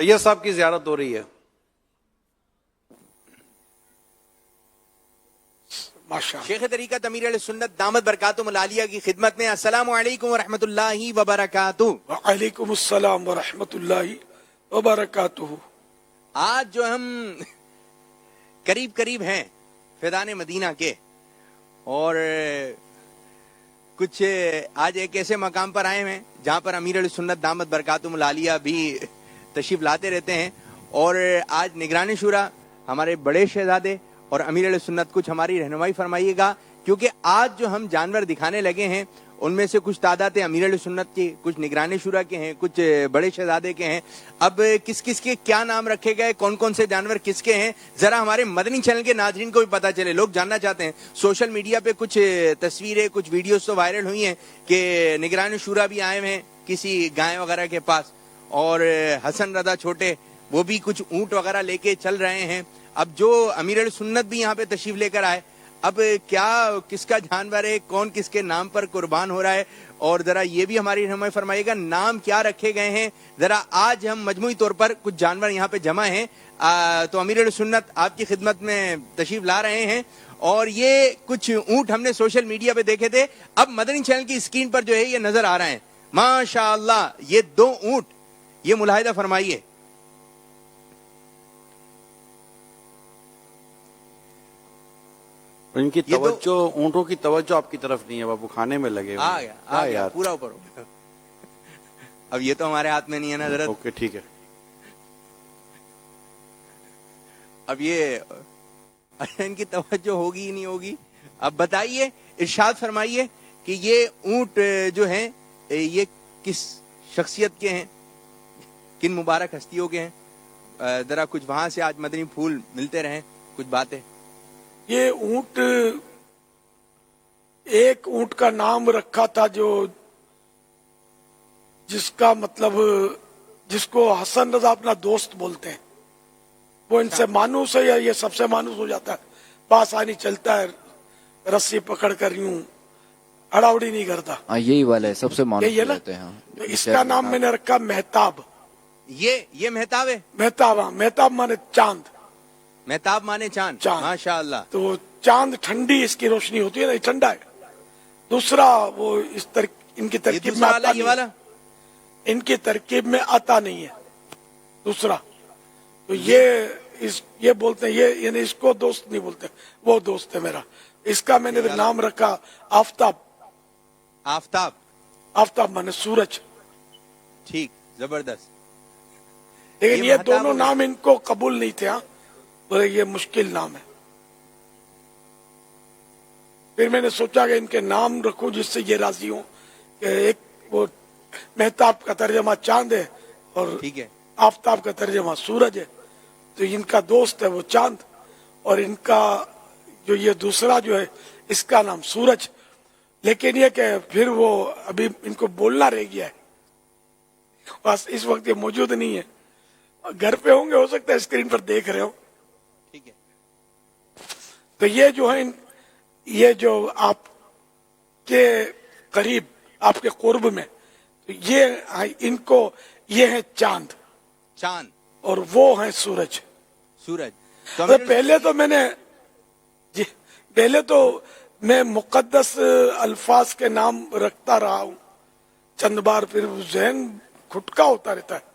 سید صاحب کی زیارت ہو رہی ہے. شیخ طریقت امیر علیہ سنت دامت برکاتہم العالیہ کی خدمت میں السلام علیکم ورحمۃ اللہ وبرکاتہ. وعلیکم السلام ورحمۃ اللہ وبرکاتہ. آج جو ہم قریب ہیں فیضان مدینہ کے، اور کچھ آج ایک ایسے مقام پر آئے ہیں جہاں پر امیر علیہ سنت دامت برکاتہم العالیہ بھی تشریف لاتے رہتے ہیں، اور آج نگران شورا ہمارے بڑے شہزادے اور امیر علیہ سنت کچھ ہماری رہنمائی فرمائیے گا، کیونکہ آج جو ہم جانور دکھانے لگے ہیں ان میں سے کچھ تعداد امیر علیہ سنت کی، کچھ نگران شورا کے ہیں، کچھ بڑے شہزادے کے ہیں. اب کس کس کے کیا نام رکھے گئے، کون کون سے جانور کس کے ہیں، ذرا ہمارے مدنی چینل کے ناظرین کو بھی پتہ چلے. لوگ جاننا چاہتے ہیں. سوشل میڈیا پہ کچھ تصویریں، کچھ ویڈیوز تو وائرل ہوئی ہیں کہ نگران شورا بھی آئے ہیں کسی گائے وغیرہ کے پاس، اور حسن رضا چھوٹے وہ بھی کچھ اونٹ وغیرہ لے کے چل رہے ہیں. اب جو امیر علیہ سنت بھی یہاں پہ تشریف لے کر آئے، اب کیا کس کا جانور ہے، کون کس کے نام پر قربان ہو رہا ہے، اور ذرا یہ بھی ہماری رہنمائی فرمائیے گا نام کیا رکھے گئے ہیں. ذرا آج ہم مجموعی طور پر کچھ جانور یہاں پہ جمع ہیں، تو امیر علیہ سنت آپ کی خدمت میں تشریف لا رہے ہیں، اور یہ کچھ اونٹ ہم نے سوشل میڈیا پہ دیکھے تھے، اب مدنی چینل کی اسکرین پر جو ہے یہ نظر آ رہے ہیں. ماشاء اللہ یہ 2 اونٹ، یہ ملاحظہ فرمائیے. ان کی توجہ، اونٹوں کی توجہ آپ کی طرف نہیں ہے بابو، کھانے میں لگے ہوئے. آ گیا پورا اوپر ہو گیا. اب یہ تو ہمارے ہاتھ میں نہیں ہے نا حضرت. اوکے ٹھیک ہے. اب یہ ان کی توجہ ہوگی ہی نہیں ہوگی. اب بتائیے، ارشاد فرمائیے کہ یہ اونٹ جو ہیں یہ کس شخصیت کے ہیں، کن مبارک ہستیوں کے ہیں. ذرا کچھ وہاں سے آج مدنی پھول ملتے رہیں، کچھ باتیں. یہ اونٹ، ایک اونٹ کا نام رکھا تھا جو جس کا مطلب، جس کو حسن رضا اپنا دوست بولتے ہیں، وہ ان سے مانوس ہے، یا یہ سب سے مانوس ہو جاتا ہے، بآسانی چلتا ہے، رسی پکڑ کر یوں اڑاوڑی نہیں کرتا. یہی والا ہے، سب سے مانوس یہی ہے نا. ہوتے ہیں. تو اس کا نام میں نے رکھا مہتاب. یہ مہتاب ہے. مہتاب، ہاں، مہتاب مانے چاند. مہتاب مانے چاند. ماشاء اللہ. تو چاند ٹھنڈی اس کی روشنی ہوتی ہے نا، یہ ٹھنڈا ہے. دوسرا وہ ان کی ترکیب میں آتا نہیں ہے، ان کی ترکیب میں آتا نہیں ہے دوسرا. تو یہ بولتے ہیں، یہ یعنی اس کو دوست نہیں بولتے، وہ دوست ہے میرا. اس کا میں نے نام رکھا آفتاب. آفتاب. آفتاب مانے سورج. ٹھیک، زبردست. لیکن یہ دونوں نام ان کو قبول نہیں تھے. ہاں، بولے یہ مشکل نام ہے. پھر میں نے سوچا کہ ان کے نام رکھوں جس سے یہ راضی ہوں، کہ ایک وہ مہتاب کا ترجمہ چاند ہے اور آفتاب کا ترجمہ سورج ہے. تو ان کا دوست ہے وہ چاند، اور ان کا جو یہ دوسرا جو ہے اس کا نام سورج. لیکن یہ کہ پھر وہ ابھی ان کو بولنا رہ گیا ہے، بس اس وقت یہ موجود نہیں ہے. گھر پہ ہوں گے، ہو سکتا ہے اسکرین پر دیکھ رہے ہو. ٹھیک ہے. تو یہ جو ہے، یہ جو آپ کے قریب، آپ کے قرب میں، یہ ان کو یہ ہے چاند، اور وہ ہیں سورج. پہلے تو میں نے پہلے تو میں مقدس الفاظ کے نام رکھتا رہا ہوں چند بار، پھر ذہن کھٹکا ہوتا رہتا ہے.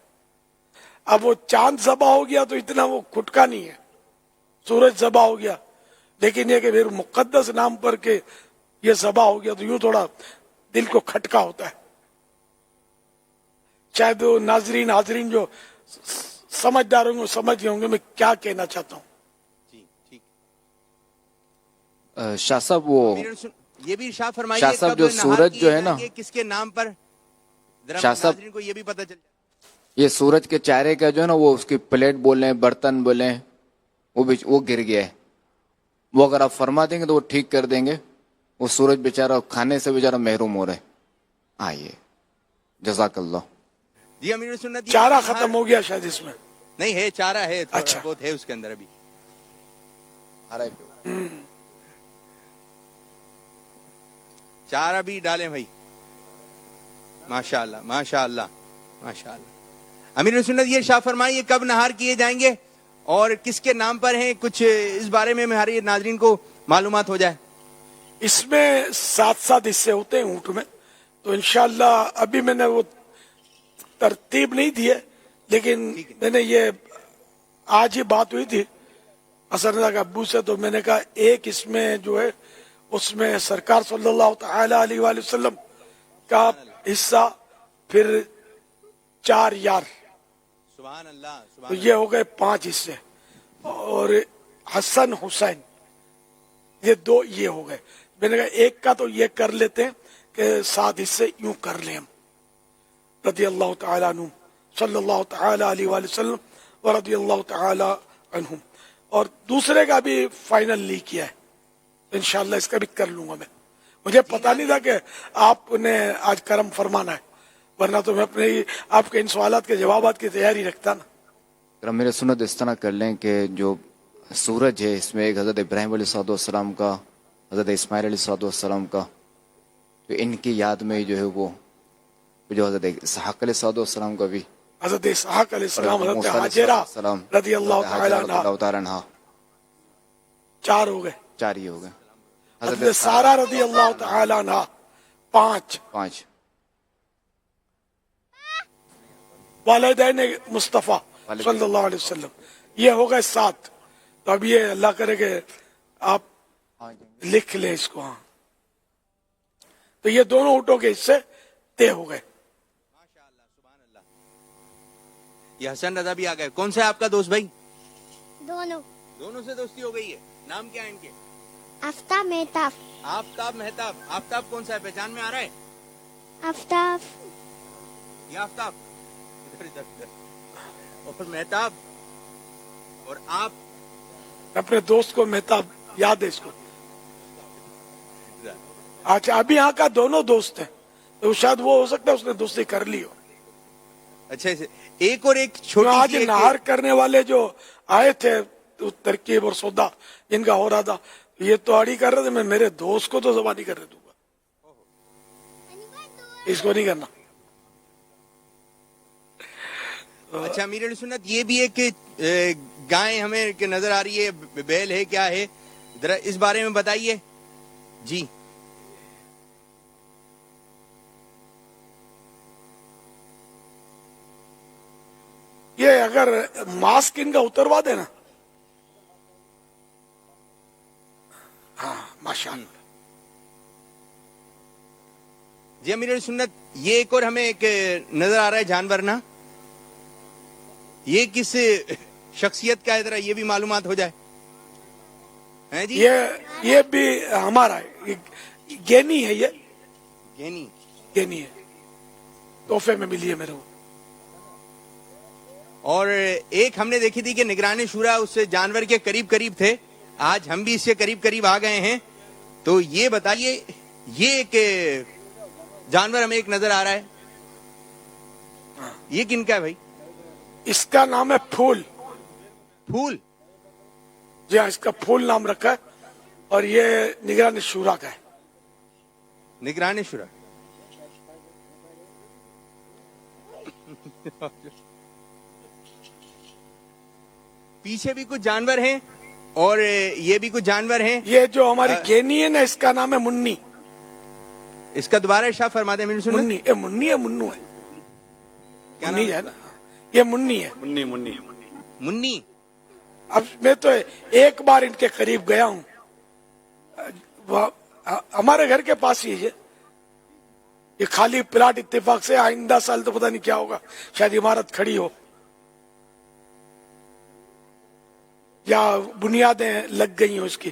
اب وہ چاند ذبح ہو گیا تو اتنا وہ کھٹکا نہیں ہے، سورج ذبح ہو گیا. لیکن یہ کہ پھر مقدس نام پر کے یہ ذبح ہو گیا تو یوں تھوڑا دل کو کھٹکا ہوتا ہے. شاید ناظرین حاضرین جو سمجھدار ہوں گے سمجھ گئے ہوں گے میں کیا کہنا چاہتا ہوں. شاہ صاحب، وہ یہ بھی ارشاد فرمائیے، شاہ صاحب جو سورج جو ہے نا، کس کے نام پر، شاہ صاحب کو یہ بھی پتہ چل جائے. یہ سورج کے چہرے کا جو ہے نا، وہ اس کی پلیٹ بولیں، برتن بولیں، وہ گر گیا ہے. وہ اگر آپ فرما دیں گے تو وہ ٹھیک کر دیں گے. وہ سورج بیچارہ کھانے سے بیچارہ محروم ہو رہے. آئیے، جزاک اللہ. جی امیر سنت، چارہ ختم ہو گیا شاید اس میں. نہیں ہے، چارہ ہے، اچھا بہت ہے اس کے اندر ابھی. چارہ بھی ڈالیں بھائی. ماشاء اللہ، ماشاء اللہ، ماشاء اللہ. امیر سنت یہ ارشاد فرمائیے کب نہار کیے جائیں گے اور کس کے نام پر ہیں؟ کچھ اس بارے میں ہمارے ناظرین کو معلومات ہو جائے. اس میں 7 حصے ہوتے ہیں اونٹ میں. تو انشاءاللہ ابھی میں نے وہ ترتیب نہیں دی ہے، لیکن میں نے یہ آج ہی بات ہوئی تھی حسن رضا کے ابو سے، تو میں نے کہا ایک اس میں جو ہے اس میں سرکار صلی اللہ تعالی علیہ وآلہ وسلم کا حصہ، پھر 4 یار، سبحان اللہ تو سبحان یہ ہو گئے 5 حصے، اور حسن حسین یہ 2 یہ ہو گئے. میں نے کہا ایک کا تو یہ کر لیتے ہیں کہ 7 حصے یوں کر لیں ہم، رضی اللہ تعالی عنہ صلی اللہ تعالی علیہ وآلہ وسلم و رضی اللہ تعالی عنہم. اور دوسرے کا بھی فائنل نہیں کیا ہے، انشاءاللہ اس کا بھی کر لوں گا. میں مجھے پتا نہیں تھا کہ آپ نے آج کرم فرمانا ہے، ورنہ تو میں اپنے آپ کے ان سوالات کے جوابات کی تیاری رکھتا نا. میرے سنت اس طرح کر لیں کہ جو سورج ہے اس میں ایک حضرت ابراہیم علیہ السلام کا، حضرت اسماعیل علیہ السلام کا، تو ان کی یاد میں جو ہے وہ جو حضرت اسحاق علیہ السلام کا بھی، حضرت اسحاق علیہ السلام، اور حضرت موسیٰ علیہ حاجرہ السلام رضی اللہ تعالی رضی عنہ، اللہ تعالی عنہ، 4 ہو گئے. 4 ہی ہو گئے. حضرت سارہ رضی اللہ تعالی عنہ 5، 5. والدین مصطفیٰ صلی اللہ علیہ وسلم یہ ہو گئے 7. تو اب یہ اللہ کرے کہ آپ لکھ لیں اس کو. ہاں تو یہ دونوں اونٹوں کے حصے طے ہو گئے. یہ حسن رضا بھی آ گئے. کون سا ہے آپ کا دوست بھائی؟ دونوں سے دوستی ہو گئی ہے. نام کیا ہے ان کے؟ آفتاب مہتاب. آفتاب مہتاب. آفتاب کون سا ہے؟ پہچان میں آ رہا ہے؟ آفتاب یہ آفتاب اور مہتاب، اور آپ اپنے دوست کو مہتاب یاد ہے اس کو. اچھا ابھی یہاں کا دونوں دوست ہیں، تو شاید وہ ہو سکتا ہے اس نے دوستی کر لی ہو. اچھا ایک اور ایک چھوٹی آج سی نہار کرنے والے جو آئے تھے تو ترکیب اور سودا جن کا ہو رہا تھا، یہ تو آڑی کر رہے تھے. میں میرے دوست کو تو زبانی کر رہے دوں گا، اس کو نہیں کرنا. اچھا امیر علیہ سنت یہ بھی ایک گائے ہمیں کہ نظر آ رہی ہے، بیل ہے کیا ہے؟ ذرا اس بارے میں بتائیے. جی یہ اگر ماسک ان کا اتروا دے نا، ہاں ماشاء اللہ. جی امیر علیہ سنت یہ ایک اور ہمیں ایک نظر آ رہا ہے جانور نا، یہ کس شخصیت کا ہے؟ ذرا یہ بھی معلومات ہو جائے. ہیں جی یہ بھی ہمارا ہے، گینی ہے، یہ گینی ہے، تحفے میں ملی ہے میرے کو. اور ایک ہم نے دیکھی تھی کہ نگران شورا اس جانور کے قریب قریب تھے، آج ہم بھی اس سے قریب قریب آ گئے ہیں. تو یہ بتائیے یہ ایک جانور ہمیں ایک نظر آ رہا ہے، یہ کن کا ہے بھائی؟ اس کا نام ہے پھول. پھول؟ جی ہاں، اس کا پھول نام رکھا ہے، اور یہ نگران شورا کا ہے. نگران شورا. پیچھے بھی کچھ جانور ہیں اور یہ بھی کچھ جانور ہیں. یہ جو ہماری گینی ہے نا، اس کا نام ہے منی. اس کا دوبارہ ارشاد فرما دیں امیر سنت. منی، منی ہے، منو ہے، کیا منی نام ہے نا، یہ منی ہے. منی. اب میں تو ایک بار ان کے قریب گیا ہوں، ہمارے گھر کے پاس ہی ہے یہ خالی پلاٹ. اتفاق سے آئندہ سال تو پتہ نہیں کیا ہوگا، شاید عمارت کھڑی ہو یا بنیادیں لگ گئی ہوں اس کی.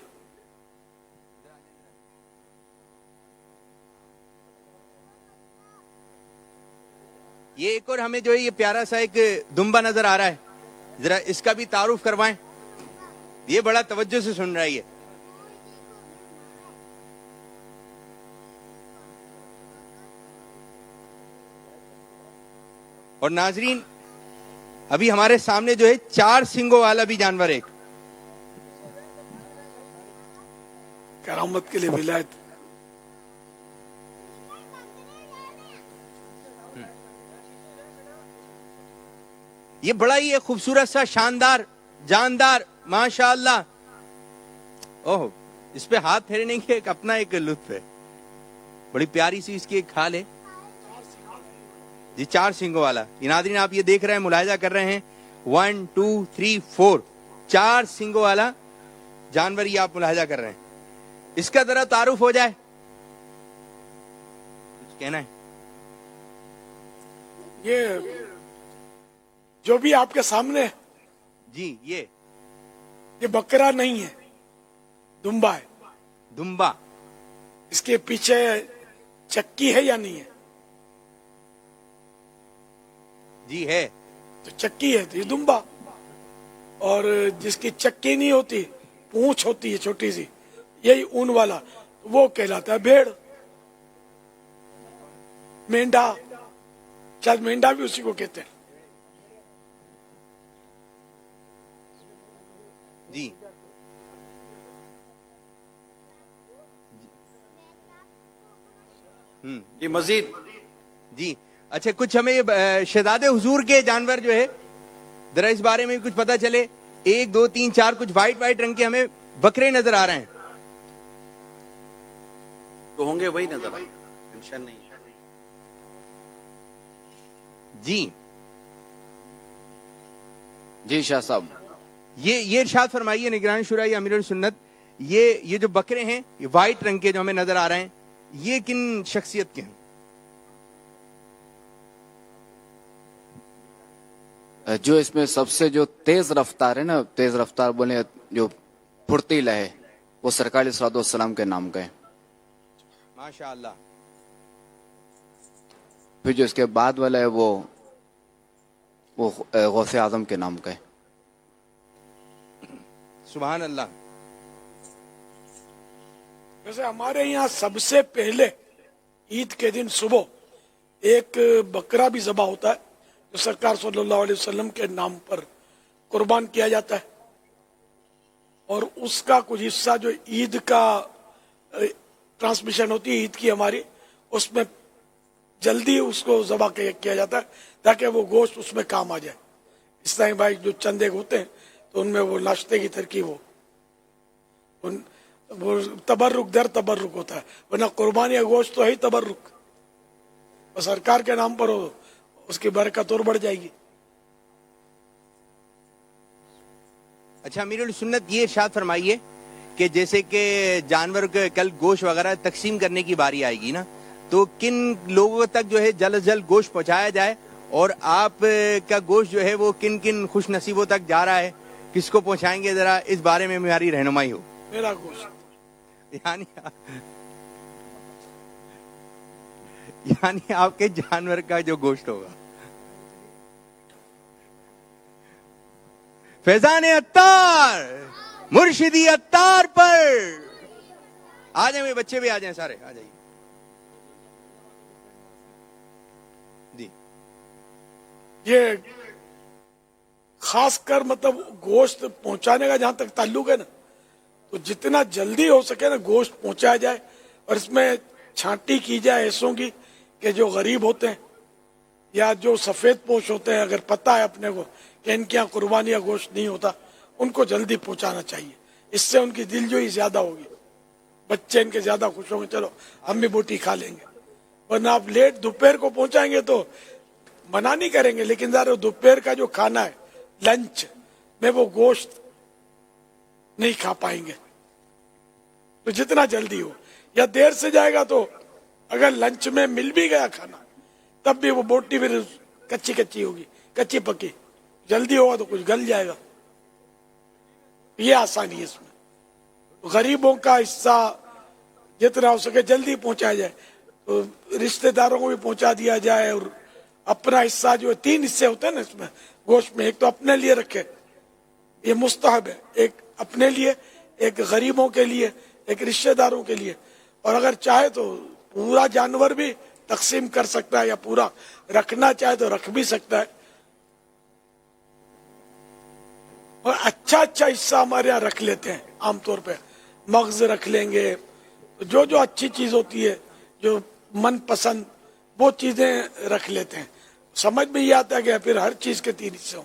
یہ ایک اور ہمیں جو ہے یہ پیارا سا ایک دمبا نظر آ رہا ہے، ذرا اس کا بھی تعارف کروائیں. یہ بڑا توجہ سے سن رہا ہے. یہ اور ناظرین ابھی ہمارے سامنے جو ہے 4 سنگوں والا بھی جانور ایک کرامت کے لیے ولایت. یہ بڑا ہی ایک خوبصورت سا شاندار جاندار ماشاءاللہ. اوہ اس پہ ہاتھ پھیرنے کی ایک اپنا ایک لطف ہے. بڑی پیاری سی اس کی ایک کھال ہے جی, 4 سینگوں والا. یہ ناظرین آپ یہ دیکھ رہے ہیں, ملاحظہ کر رہے ہیں, 1 2 3 4 4 سینگوں والا جانور یہ آپ ملاحظہ کر رہے ہیں. اس کا ذرا تعارف ہو جائے, کچھ کہنا ہے؟ یہ جو بھی آپ کے سامنے ہے, جی یہ بکرا نہیں ہے, دمبا ہے. دمبا. اس کے پیچھے چکی ہے یا نہیں ہے؟ جی ہے. تو چکی ہے تو یہ دمبا. اور جس کی چکی نہیں ہوتی, پونچھ ہوتی ہے چھوٹی سی, یہی اون والا, وہ کہلاتا ہے بھیڑ. مینڈا, شاید مینڈا بھی اسی کو کہتے ہیں. جی یہ مزید جی. اچھا کچھ ہمیں شہزادے حضور کے جانور جو ہے ذرا اس بارے میں کچھ پتا چلے. 1 2 3 4 کچھ وائٹ رنگ کے ہمیں بکرے نظر آ رہے ہیں. تو ہوں گے وہی نظر آئے, ٹینشن نہیں. جی جی شاہ صاحب, یہ ارشاد فرمائیے نگران شورا یا امیر السنت, یہ جو بکرے ہیں یہ وائٹ رنگ کے جو ہمیں نظر آ رہے ہیں, یہ کن شخصیت کے ہیں؟ جو اس میں سب سے جو تیز رفتار ہے نا, تیز رفتار بولے جو پھرتیلا ہے, وہ سرکار علیہ الصلوۃ والسلام کے نام کا ہے. ماشاءاللہ. پھر جو اس کے بعد والا ہے وہ غوث اعظم کے نام کا ہے. سبحان اللہ. ویسے ہمارے یہاں سب سے پہلے عید کے دن صبح ایک بکرا بھی ذبح ہوتا ہے, جو سرکار صلی اللہ علیہ وسلم کے نام پر قربان کیا جاتا ہے. اور اس کا کچھ حصہ جو عید کا ٹرانسمیشن ہوتی ہے عید کی ہماری, اس میں جلدی اس کو ذبح کیا جاتا ہے تاکہ وہ گوشت اس میں کام آ جائے. اس طرح بھائی جو چند ایک ہوتے ہیں تو ان میں وہ ناشتے کی ترکیب ہو, وہ تبرک در تبرک ہوتا ہے, ورنہ قربانی گوشت تو ہے ہی تبرک, اور سرکار کے نام پر ہو اس کی برکت اور بڑھ جائے گی. اچھا امیر السنت یہ ارشاد فرمائیے کہ جیسے کہ جانور کے کل گوشت وغیرہ تقسیم کرنے کی باری آئے گی نا, تو کن لوگوں تک جو ہے جلد از جلد گوشت پہنچایا جائے, اور آپ کا گوشت جو ہے وہ کن کن خوش نصیبوں تک جا رہا ہے, کس کو پہنچائیں گے, ذرا اس بارے میں ہماری رہنمائی ہو. میرا گوشت یعنی آپ کے جانور کا جو گوشت ہوگا. فیضان عطار, مرشدی عطار پر آ جائیں, میرے بچے بھی آ جائیں, سارے آ جائیے. جی یہ خاص کر مطلب گوشت پہنچانے کا جہاں تک تعلق ہے نا, تو جتنا جلدی ہو سکے نا گوشت پہنچایا جائے, اور اس میں چھانٹی کی جائے ایسوں کی کہ جو غریب ہوتے ہیں یا جو سفید پوش ہوتے ہیں, اگر پتہ ہے اپنے کو کہ ان کے یہاں قربانی یا گوشت نہیں ہوتا, ان کو جلدی پہنچانا چاہیے. اس سے ان کی دلجوئی زیادہ ہوگی, بچے ان کے زیادہ خوش ہوں گے, چلو ہم بھی بوٹی کھا لیں گے. ورنہ آپ لیٹ دوپہر کو پہنچائیں گے تو منع نہیں کریں گے, لیکن ذرا دوپہر کا جو کھانا ہے لنچ میں وہ گوشت نہیں کھا پائیں گے. تو جتنا جلدی ہو, یا دیر سے جائے گا تو اگر لنچ میں مل بھی گیا کھانا تب بھی وہ بوٹی پھر کچی ہوگی, کچی پکی. جلدی ہوگا تو کچھ گل جائے گا. یہ آسانی ہے اس میں. غریبوں کا حصہ جتنا ہو سکے جلدی پہنچایا جائے, تو رشتہ داروں کو بھی پہنچا دیا جائے, اور اپنا حصہ جو 3 حصے ہوتے ہیں نا اس میں گوشت میں, ایک تو اپنے لیے رکھے, یہ مستحب ہے, ایک اپنے لیے, ایک غریبوں کے لیے, ایک رشتہ داروں کے لیے, اور اگر چاہے تو پورا جانور بھی تقسیم کر سکتا ہے, یا پورا رکھنا چاہے تو رکھ بھی سکتا ہے. اور اچھا حصہ ہمارے یہاں رکھ لیتے ہیں عام طور پہ, مغز رکھ لیں گے, جو اچھی چیز ہوتی ہے, جو من پسند وہ چیزیں رکھ لیتے ہیں. سمجھ میں یہ آتا ہے کہ پھر ہر چیز کے 3 حصے ہوں.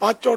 5